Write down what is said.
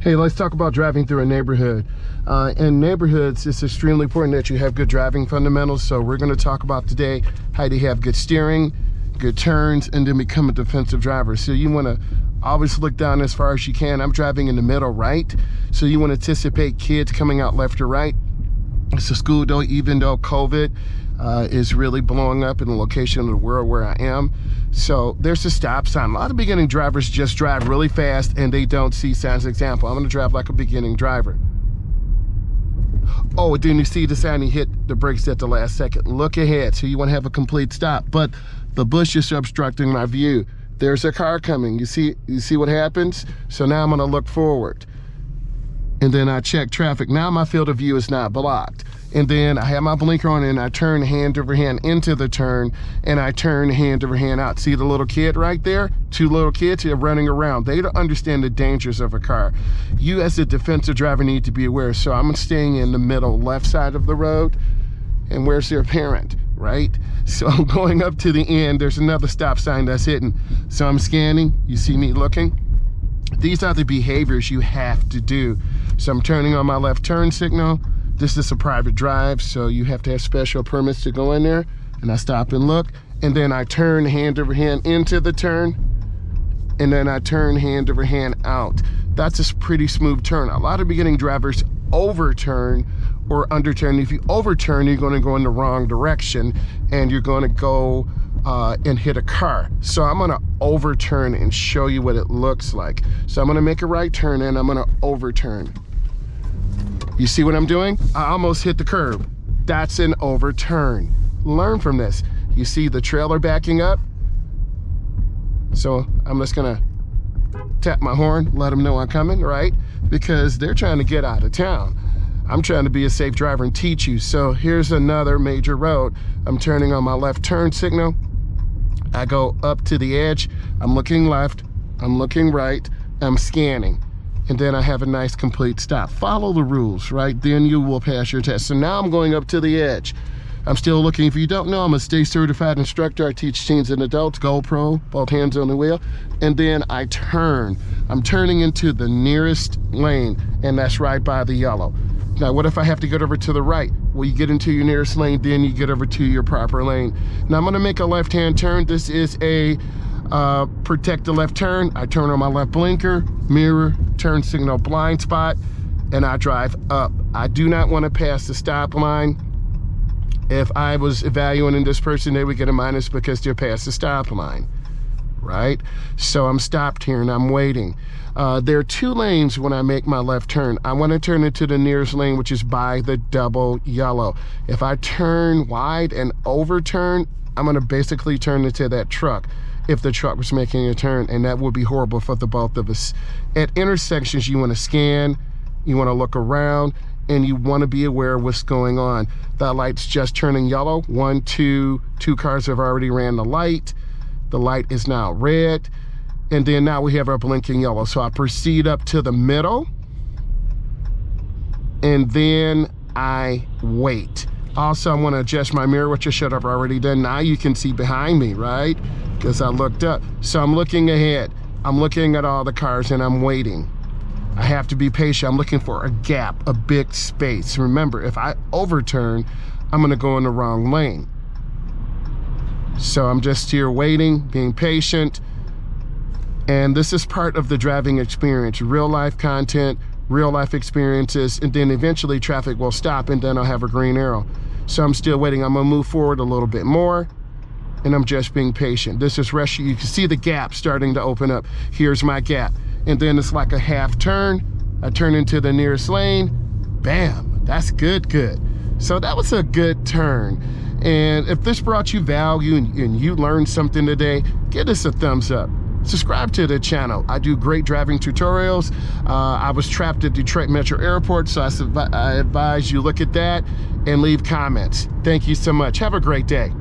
Hey, let's talk about driving through a neighborhood. In neighborhoods, it's extremely important that you have good driving fundamentals. So we're going to talk about today how to have good steering, good turns, and then become a defensive driver. So you want to always look down as far as you can. I'm driving in the middle right. So you want to anticipate kids coming out left or right. It's a school though, even though COVID is really blowing up in the location of the world where I am. So there's a stop sign. A lot of beginning drivers just drive really fast and they don't see signs. Example, I'm gonna drive like a beginning driver. Oh, then you see the sign, you hit the brakes at the last second. Look ahead, so you wanna have a complete stop, but the bushes are obstructing my view. There's a car coming, you see what happens? So now I'm gonna look forward. And then I check traffic. Now my field of view is not blocked. And then I have my blinker on and I turn hand over hand into the turn and I turn hand over hand out. See the little kid right there? Two little kids here running around. They don't understand the dangers of a car. You as a defensive driver need to be aware. So I'm staying in the middle left side of the road. And where's their parent, right? So I'm going up to the end. There's another stop sign that's hidden. So I'm scanning, you see me looking. These are the behaviors you have to do. So I'm turning on my left turn signal. This is a private drive, so you have to have special permits to go in there. And I stop and look, and then I turn hand over hand into the turn, and then I turn hand over hand out. That's a pretty smooth turn. A lot of beginning drivers overturn or underturn. If you overturn, you're gonna go in the wrong direction, and you're gonna go and hit a car. So I'm gonna overturn and show you what it looks like. So I'm gonna make a right turn and I'm gonna overturn. You see what I'm doing? I almost hit the curb. That's an overturn. Learn from this. You see the trailer backing up? So I'm just gonna tap my horn, let them know I'm coming, right? Because they're trying to get out of town. I'm trying to be a safe driver and teach you. So here's another major road. I'm turning on my left turn signal. I go up to the edge. I'm looking left, I'm looking right, I'm scanning. And then I have a nice complete stop. Follow the rules, right? Then you will pass your test. So now I'm going up to the edge. I'm still looking. If you don't know, I'm a state certified instructor. I teach teens and adults, GoPro, both hands on the wheel. And then I turn. I'm turning into the nearest lane, and that's right by the yellow. Now, what if I have to get over to the right? Well, you get into your nearest lane, then you get over to your proper lane. Now, I'm gonna make a left-hand turn. This is a protect the left turn. I turn on my left blinker, mirror, turn signal blind spot, and I drive up. I do not want to pass the stop line. If I was evaluating this person, they would get a minus because they're past the stop line, right? So I'm stopped here and I'm waiting. There are two lanes when I make my left turn. I want to turn into the nearest lane, which is by the double yellow. If I turn wide and overturn, I'm going to basically turn into that truck if the truck was making a turn, and that would be horrible for the both of us. At intersections, you want to scan, you want to look around, and you want to be aware of what's going on. That light's just turning yellow. Two cars have already ran the light. The light is now red, and then now we have our blinking yellow. So I proceed up to the middle, and then I wait. Also, I want to adjust my mirror, which I should have already done. Now you can see behind me, right? Because I looked up. So I'm looking ahead. I'm looking at all the cars and I'm waiting. I have to be patient. I'm looking for a gap, a big space. Remember, if I overturn, I'm going to go in the wrong lane. So I'm just here waiting, being patient. And this is part of the driving experience, real life content, real life experiences, and then eventually traffic will stop and then I'll have a green arrow. So I'm still waiting. I'm gonna move forward a little bit more and I'm just being patient. This is rush. You can see the gap starting to open up. Here's my gap. And then it's like a half turn. I turn into the nearest lane. Bam, that's good. So that was a good turn. And if this brought you value and you learned something today, give us a thumbs up. Subscribe to the channel. I do great driving tutorials. I was trapped at Detroit Metro Airport, so I advise you look at that and leave comments. Thank you so much. Have a great day.